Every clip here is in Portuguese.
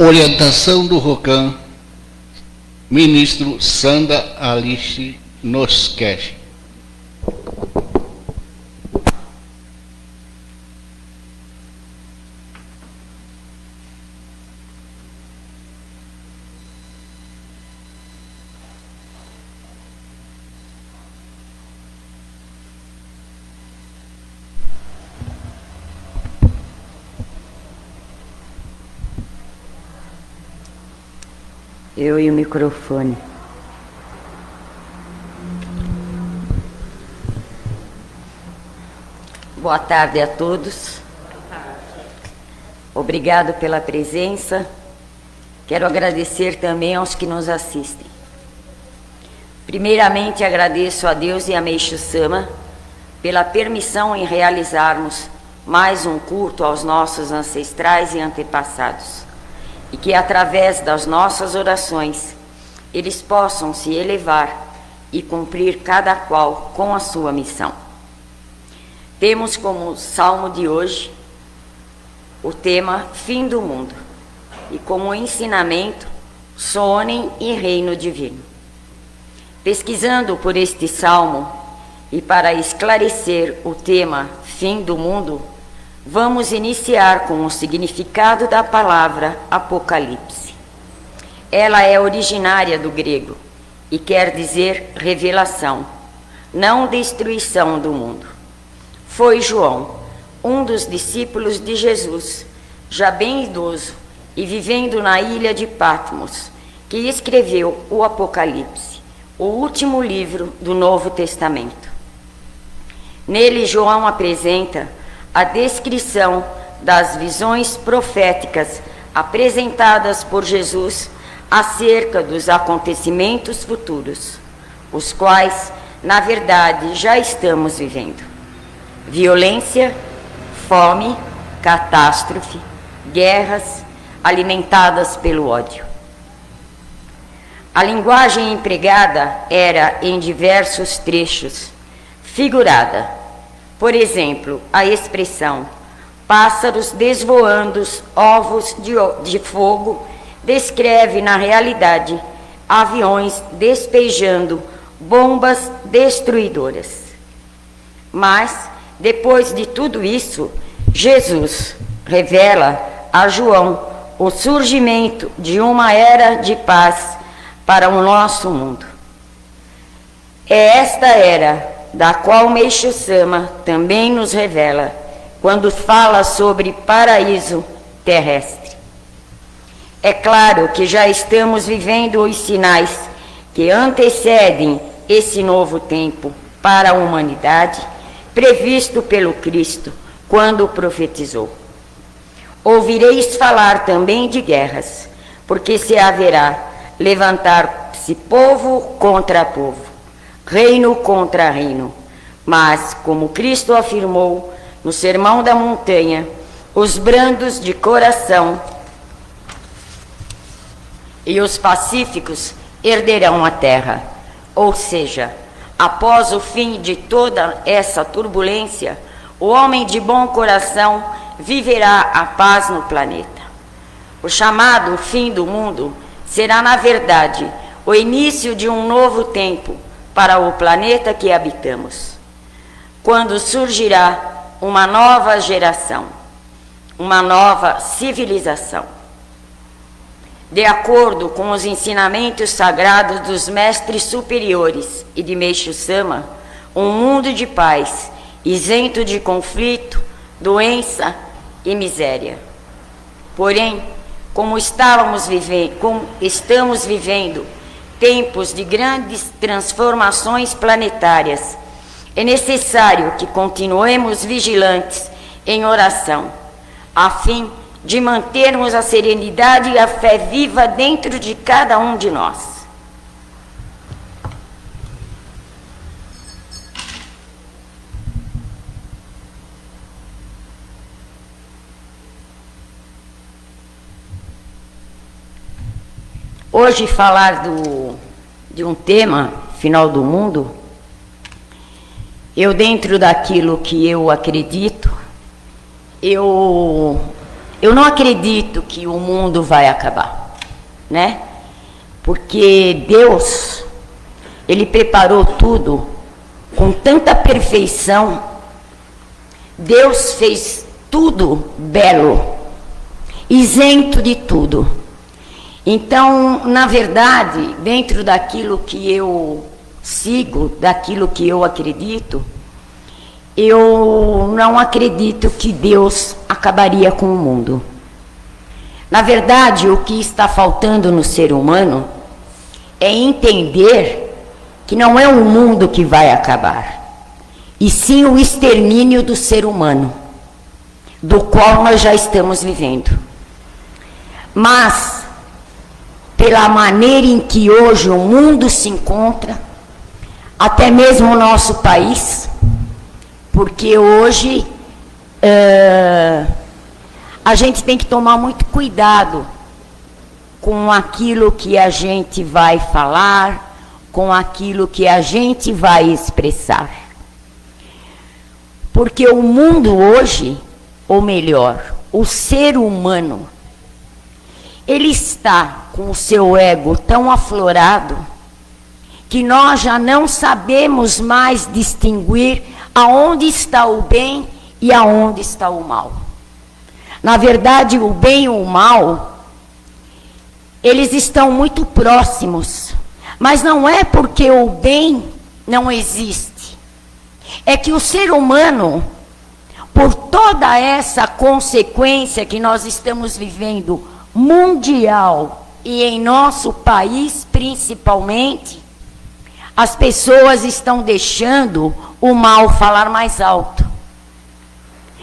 Orientação do ROCAM, ministro Sanda Alice Nosqueche. Eu e o microfone. Boa tarde a todos. Obrigado pela presença. Quero agradecer também aos que nos assistem. Primeiramente, agradeço a Deus e a Meixo Sama pela permissão em realizarmos mais um culto aos nossos ancestrais e antepassados. E que através das nossas orações eles possam se elevar e cumprir cada qual com a sua missão. Temos como salmo de hoje o tema Fim do Mundo e como ensinamento Sonem e Reino Divino. Pesquisando por este salmo e para esclarecer o tema Fim do Mundo, vamos iniciar com o significado da palavra Apocalipse. Ela é originária do grego e quer dizer revelação, não destruição do mundo. Foi João, um dos discípulos de Jesus, já bem idoso e vivendo na ilha de Patmos, que escreveu o Apocalipse, o último livro do Novo Testamento. Nele, João apresenta a descrição das visões proféticas apresentadas por Jesus acerca dos acontecimentos futuros, os quais, na verdade, já estamos vivendo. Violência, fome, catástrofe, guerras alimentadas pelo ódio. A linguagem empregada era, em diversos trechos, figurada. Por exemplo, a expressão pássaros desvoando ovos de fogo descreve, na realidade, aviões despejando bombas destruidoras. Mas, depois de tudo isso, Jesus revela a João o surgimento de uma era de paz para o nosso mundo. É esta era da qual Meixo Sama também nos revela quando fala sobre paraíso terrestre. É claro que já estamos vivendo os sinais que antecedem esse novo tempo para a humanidade, previsto pelo Cristo quando profetizou. Ouvireis falar também de guerras, porque se haverá levantar-se povo contra povo, reino contra reino. Mas, como Cristo afirmou no Sermão da Montanha, os brandos de coração e os pacíficos herderão a terra. Ou seja, após o fim de toda essa turbulência, o homem de bom coração viverá a paz no planeta. O chamado fim do mundo será, na verdade, o início de um novo tempo para o planeta que habitamos, quando surgirá uma nova geração, uma nova civilização. De acordo com os ensinamentos sagrados dos mestres superiores e de Meixo Sama, um mundo de paz, isento de conflito, doença e miséria. Porém, como estamos vivendo tempos de grandes transformações planetárias, é necessário que continuemos vigilantes em oração, a fim de mantermos a serenidade e a fé viva dentro de cada um de nós. Hoje falar de um tema, final do mundo, eu dentro daquilo que eu acredito, eu Eu não acredito que o mundo vai acabar, né? Porque Deus, Ele preparou tudo com tanta perfeição. Deus fez tudo belo, isento de tudo. Então, na verdade, dentro daquilo que eu sigo, daquilo que eu acredito, eu não acredito que Deus acabaria com o mundo. Na verdade, o que está faltando no ser humano é entender que não é o mundo que vai acabar, e sim o extermínio do ser humano, do qual nós já estamos vivendo. Mas, pela maneira em que hoje o mundo se encontra, até mesmo o nosso país, porque hoje a gente tem que tomar muito cuidado com aquilo que a gente vai falar, com aquilo que a gente vai expressar. Porque o mundo hoje, ou melhor, o ser humano, ele está com o seu ego tão aflorado que nós já não sabemos mais distinguir aonde está o bem e aonde está o mal. Na verdade, o bem e o mal, eles estão muito próximos, mas não é porque o bem não existe. É que o ser humano, por toda essa consequência que nós estamos vivendo mundial e em nosso país principalmente, as pessoas estão deixando o mal falar mais alto.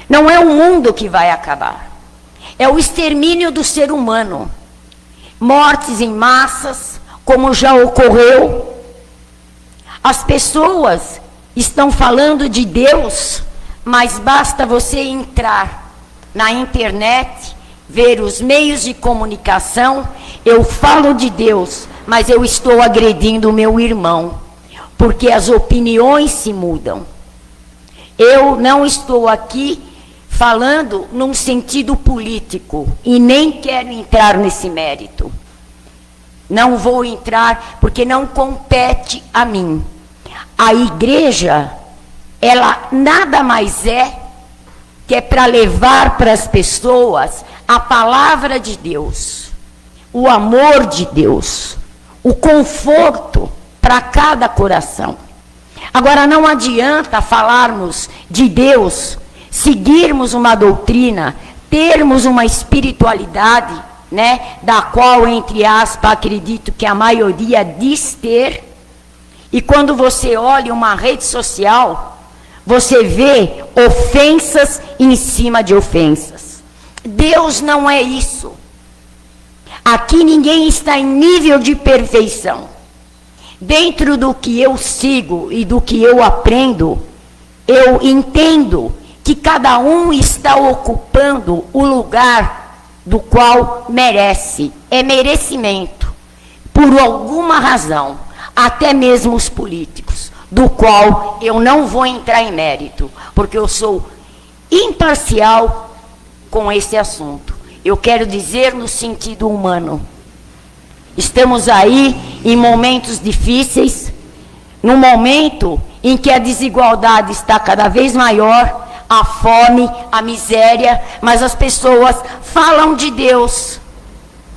Não é o mundo que vai acabar, é o extermínio do ser humano. Mortes em massas, como já ocorreu. As pessoas estão falando de Deus, mas basta você entrar na internet, ver os meios de comunicação. Eu falo de Deus, mas eu estou agredindo o meu irmão, porque as opiniões se mudam. Eu não estou aqui falando num sentido político e nem quero entrar nesse mérito. Não vou entrar porque não compete a mim. A igreja, ela nada mais é que é para levar para as pessoas a palavra de Deus, o amor de Deus, o conforto para cada coração. Agora, não adianta falarmos de Deus, seguirmos uma doutrina, termos uma espiritualidade, né, da qual, entre aspas, acredito que a maioria diz ter, e quando você olha uma rede social, você vê ofensas em cima de ofensas. Deus não é isso. Aqui ninguém está em nível de perfeição. Dentro do que eu sigo e do que eu aprendo, eu entendo que cada um está ocupando o lugar do qual merece. É merecimento, por alguma razão, até mesmo os políticos, do qual eu não vou entrar em mérito, porque eu sou imparcial com esse assunto. Eu quero dizer no sentido humano. Estamos aí em momentos difíceis, num momento em que a desigualdade está cada vez maior, a fome, a miséria, mas as pessoas falam de Deus,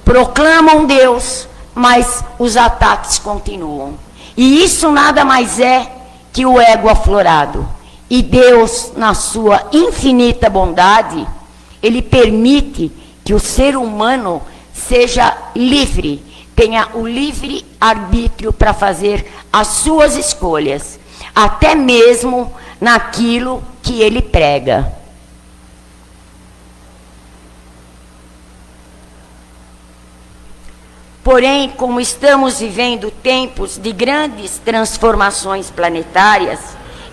proclamam Deus, mas os ataques continuam. E isso nada mais é que o ego aflorado. E Deus, na sua infinita bondade, Ele permite que o ser humano seja livre, tenha o livre arbítrio para fazer as suas escolhas, até mesmo naquilo que ele prega. Porém, como estamos vivendo tempos de grandes transformações planetárias,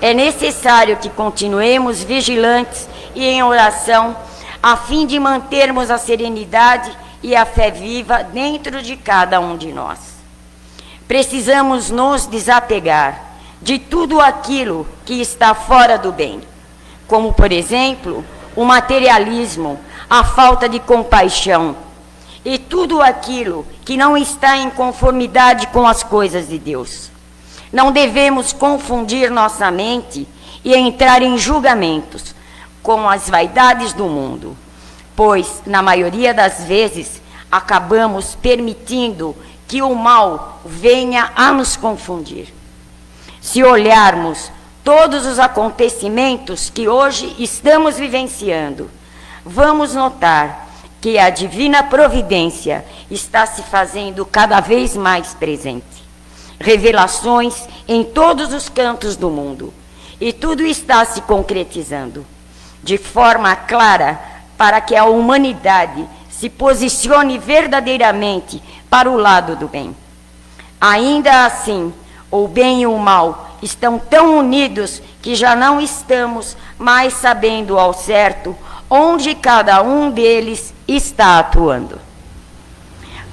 é necessário que continuemos vigilantes e em oração, a fim de mantermos a serenidade e a fé viva dentro de cada um de nós. Precisamos nos desapegar de tudo aquilo que está fora do bem, como, por exemplo, o materialismo, a falta de compaixão e tudo aquilo que não está em conformidade com as coisas de Deus. Não devemos confundir nossa mente e entrar em julgamentos com as vaidades do mundo, pois, na maioria das vezes, acabamos permitindo que o mal venha a nos confundir. Se olharmos todos os acontecimentos que hoje estamos vivenciando, vamos notar que a divina providência está se fazendo cada vez mais presente. Revelações em todos os cantos do mundo, e tudo está se concretizando de forma clara para que a humanidade se posicione verdadeiramente para o lado do bem. Ainda assim, o bem e o mal estão tão unidos que já não estamos mais sabendo ao certo onde cada um deles está atuando.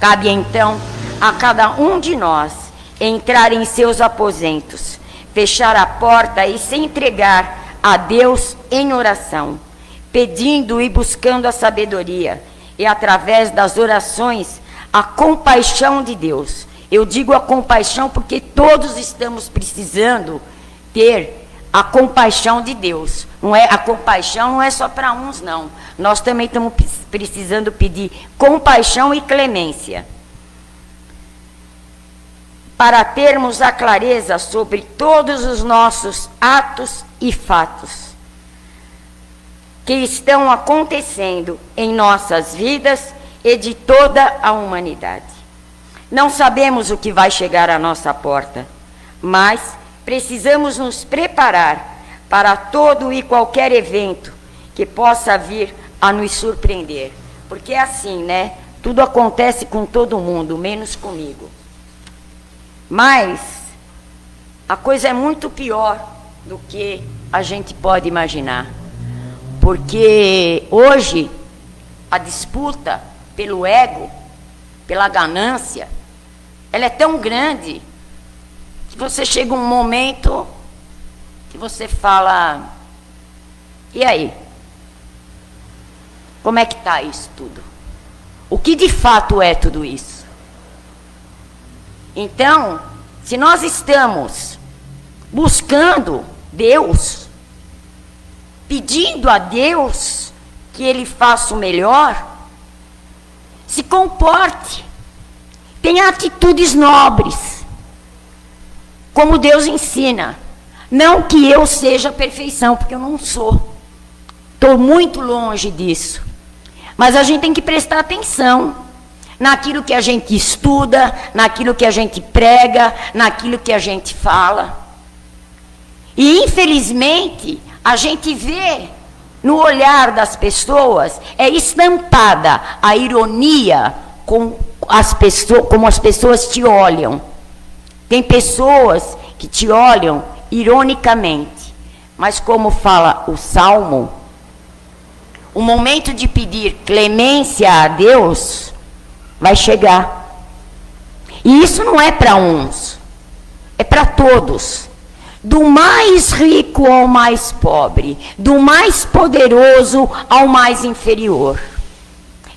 Cabe então a cada um de nós entrar em seus aposentos, fechar a porta e se entregar a Deus em oração, pedindo e buscando a sabedoria e, através das orações, a compaixão de Deus. Eu digo a compaixão porque todos estamos precisando ter a compaixão de Deus. A compaixão não é só para uns, não. Nós também estamos precisando pedir compaixão e clemência, para termos a clareza sobre todos os nossos atos e fatos que estão acontecendo em nossas vidas e de toda a humanidade. Não sabemos o que vai chegar à nossa porta, mas precisamos nos preparar para todo e qualquer evento que possa vir a nos surpreender. Porque é assim, né? Tudo acontece com todo mundo, menos comigo. Mas a coisa é muito pior do que a gente pode imaginar. Porque hoje a disputa pelo ego, pela ganância, ela é tão grande que você chega um momento que você fala: e aí? Como é que está isso tudo? O que de fato é tudo isso? Então, se nós estamos buscando Deus, pedindo a Deus que Ele faça o melhor, se comporte, tenha atitudes nobres, como Deus ensina. Não que eu seja a perfeição, porque eu não sou. Estou muito longe disso. Mas a gente tem que prestar atenção naquilo que a gente estuda, naquilo que a gente prega, naquilo que a gente fala. E, infelizmente, a gente vê no olhar das pessoas, é estampada a ironia com as pessoas, como as pessoas te olham. Tem pessoas que te olham ironicamente, mas como fala o Salmo, o momento de pedir clemência a Deus vai chegar. E isso não é para uns, é para todos. Do mais rico ao mais pobre, do mais poderoso ao mais inferior.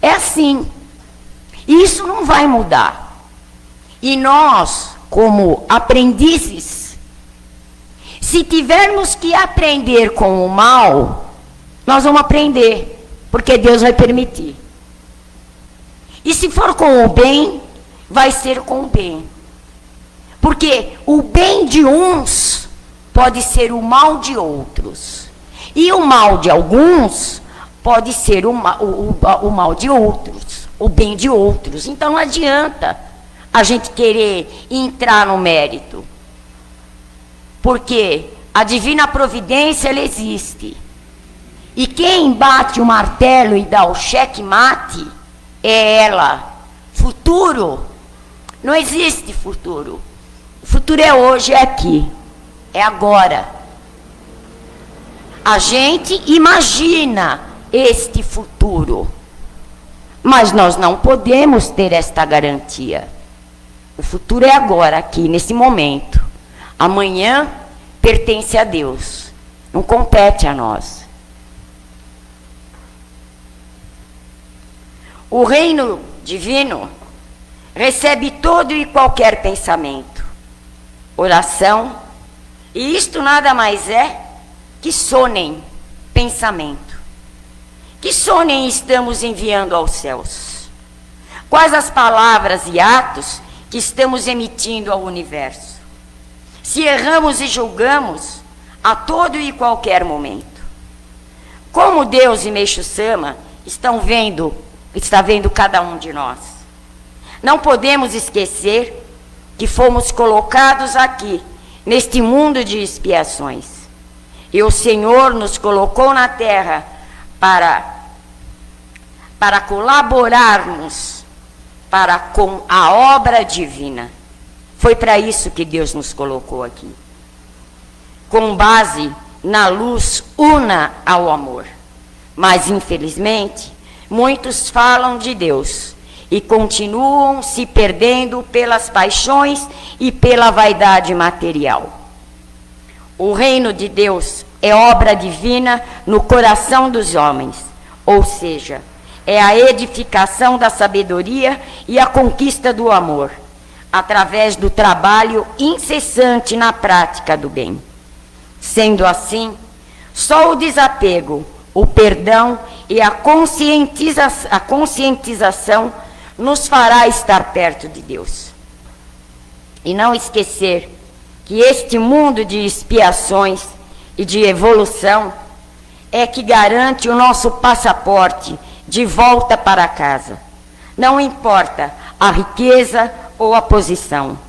É assim. E isso não vai mudar. E nós, como aprendizes, se tivermos que aprender com o mal, nós vamos aprender, porque Deus vai permitir. E se for com o bem, vai ser com o bem. Porque o bem de uns pode ser o mal de outros. E o mal de alguns pode ser o mal de outros, o bem de outros. Então não adianta a gente querer entrar no mérito. Porque a divina providência, ela existe. E quem bate o martelo e dá o cheque-mate é ela. Futuro, não existe futuro. O futuro é hoje, é aqui. É agora. A gente imagina este futuro, mas nós não podemos ter esta garantia. O futuro é agora, aqui, nesse momento. Amanhã pertence a Deus, não compete a nós. O reino divino recebe todo e qualquer pensamento, oração, e isto nada mais é que sonem pensamento. Que sonem estamos enviando aos céus? Quais as palavras e atos que estamos emitindo ao universo? Se erramos e julgamos a todo e qualquer momento. Como Deus e Meixo Sama está vendo cada um de nós. Não podemos esquecer que fomos colocados aqui, neste mundo de expiações. E o Senhor nos colocou na terra para colaborarmos com a obra divina. Foi para isso que Deus nos colocou aqui. Com base na luz una ao amor. Mas, infelizmente, muitos falam de Deus e continuam se perdendo pelas paixões e pela vaidade material. O reino de Deus é obra divina no coração dos homens, ou seja, é a edificação da sabedoria e a conquista do amor, através do trabalho incessante na prática do bem. Sendo assim, só o desapego, o perdão e a conscientização nos fará estar perto de Deus. E não esquecer que este mundo de expiações e de evolução é que garante o nosso passaporte de volta para casa. Não importa a riqueza ou a posição.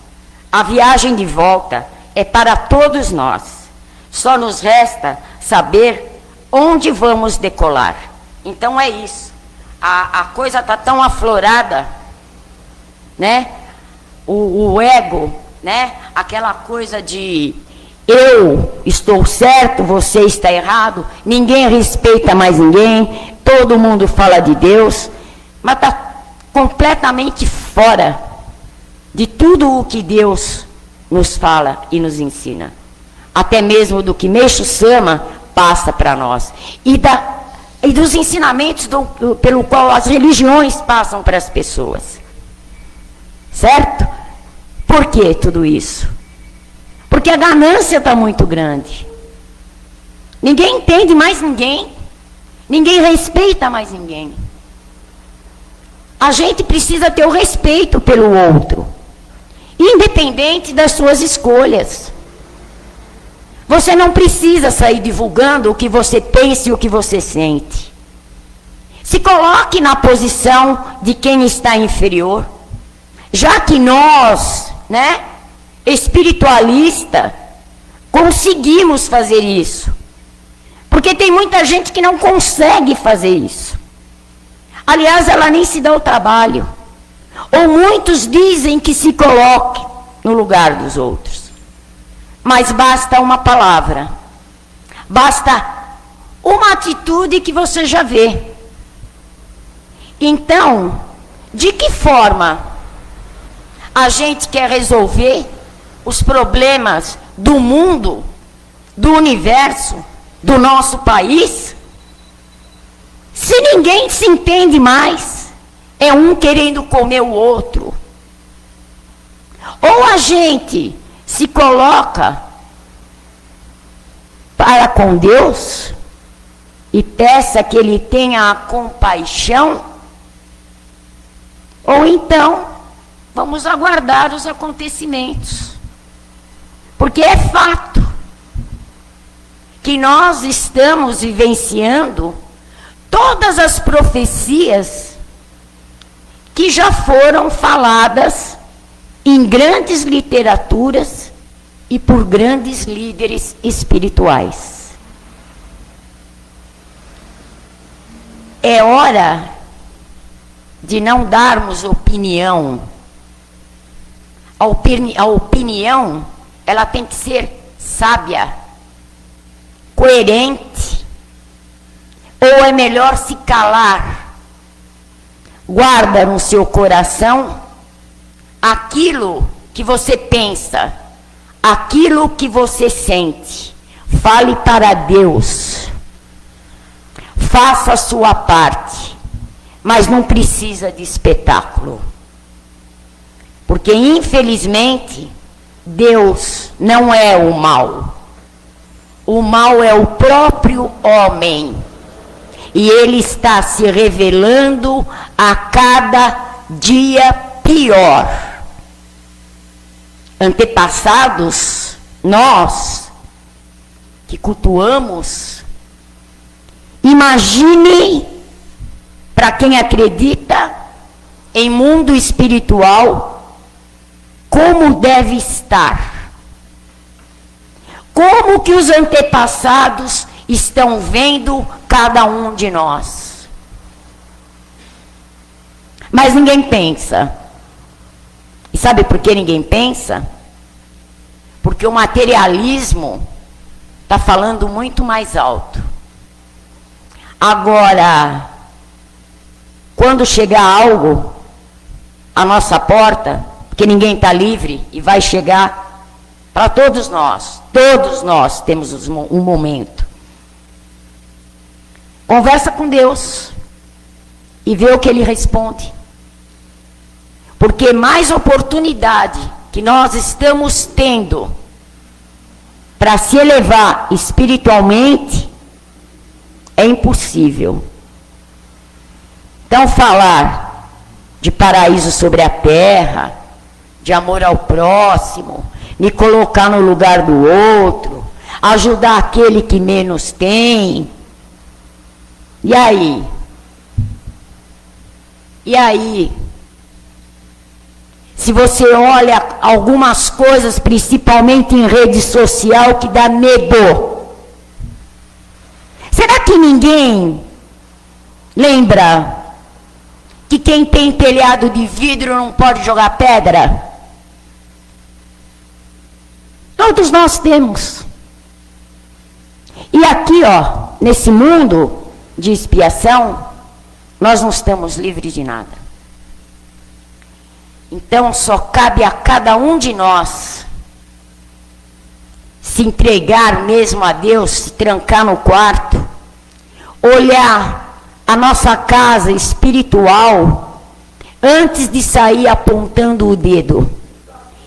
A viagem de volta é para todos nós. Só nos resta saber onde vamos decolar. Então é isso. A coisa está tão aflorada, né? O ego, né? Aquela coisa de eu estou certo, você está errado, ninguém respeita mais ninguém, todo mundo fala de Deus, mas está completamente fora de tudo o que Deus nos fala e nos ensina. Até mesmo do que Meixo Sama passa para nós. E dos ensinamentos pelo qual as religiões passam para as pessoas. Certo? Por que tudo isso? Porque a ganância está muito grande. Ninguém entende mais ninguém. Ninguém respeita mais ninguém. A gente precisa ter o respeito pelo outro, independente das suas escolhas. Você não precisa sair divulgando o que você pensa e o que você sente. Se coloque na posição de quem está inferior. Já que nós, né, espiritualista, conseguimos fazer isso. Porque tem muita gente que não consegue fazer isso. Aliás, ela nem se dá o trabalho. Ou muitos dizem que se coloque no lugar dos outros. Mas basta uma palavra, basta uma atitude que você já vê. Então, de que forma a gente quer resolver os problemas do mundo, do universo, do nosso país, se ninguém se entende mais? É um querendo comer o outro. Ou a gente se coloca para com Deus e peça que Ele tenha a compaixão, ou então vamos aguardar os acontecimentos. Porque é fato que nós estamos vivenciando todas as profecias que já foram faladas em grandes literaturas e por grandes líderes espirituais. É hora de não darmos opinião. A opinião, ela tem que ser sábia, coerente, ou é melhor se calar? Guarda no seu coração aquilo que você pensa, aquilo que você sente. Fale para Deus. Faça a sua parte. mas não precisa de espetáculo. Porque, infelizmente, Deus não é o mal. O mal é o próprio homem. E ele está se revelando a cada dia pior. Antepassados, nós que cultuamos, imaginem, para quem acredita em mundo espiritual, como deve estar. Como que os antepassados estão vendo cada um de nós. Mas ninguém pensa. E sabe por que ninguém pensa? Porque o materialismo está falando muito mais alto. Agora, quando chegar algo à nossa porta, porque ninguém está livre e vai chegar para todos nós temos um momento. Conversa com Deus e vê o que Ele responde. Porque mais oportunidade que nós estamos tendo para se elevar espiritualmente é impossível. Então, falar de paraíso sobre a terra, de amor ao próximo, me colocar no lugar do outro, ajudar aquele que menos tem. E aí? E aí? Se você olha algumas coisas, principalmente em rede social, que dá medo. Será que ninguém lembra que quem tem telhado de vidro não pode jogar pedra? Todos nós temos. E aqui, ó, nesse mundo de expiação, nós não estamos livres de nada. Então, só cabe a cada um de nós se entregar mesmo a Deus, se trancar no quarto, olhar a nossa casa espiritual antes de sair apontando o dedo.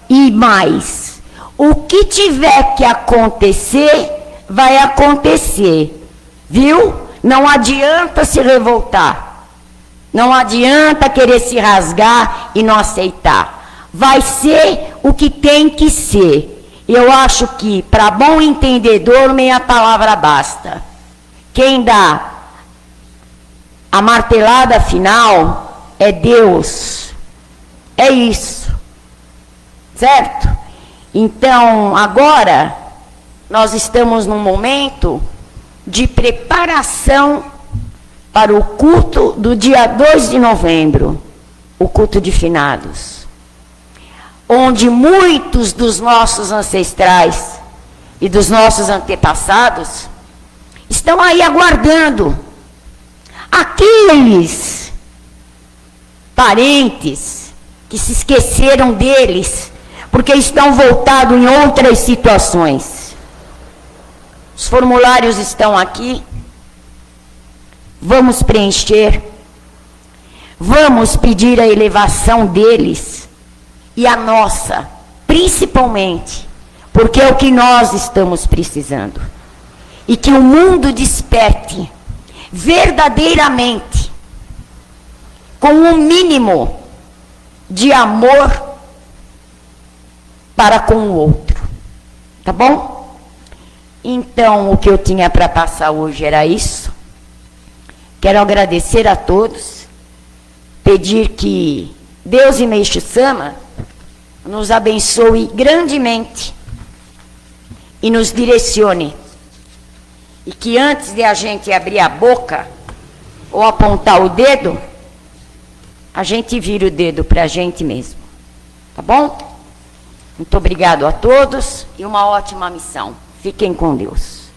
E mais, o que tiver que acontecer, vai acontecer. Viu? Não adianta se revoltar. Não adianta querer se rasgar e não aceitar. Vai ser o que tem que ser. Eu acho que, para bom entendedor, meia palavra basta. Quem dá a martelada final é Deus. É isso. Certo? Então, agora, nós estamos num momento de preparação para o culto do dia 2 de novembro, o culto de finados, onde muitos dos nossos ancestrais e dos nossos antepassados estão aí aguardando aqueles parentes que se esqueceram deles, porque estão voltados em outras situações. Os formulários estão aqui. Vamos preencher, vamos pedir a elevação deles e a nossa, principalmente, porque é o que nós estamos precisando. E que o mundo desperte verdadeiramente, com um mínimo de amor para com o outro. Tá bom? Então, o que eu tinha para passar hoje era isso. Quero agradecer a todos, pedir que Deus e Meixo Sama nos abençoe grandemente e nos direcione. E que antes de a gente abrir a boca ou apontar o dedo, a gente vira o dedo para a gente mesmo. Tá bom? Muito obrigado a todos e uma ótima missão. Fiquem com Deus.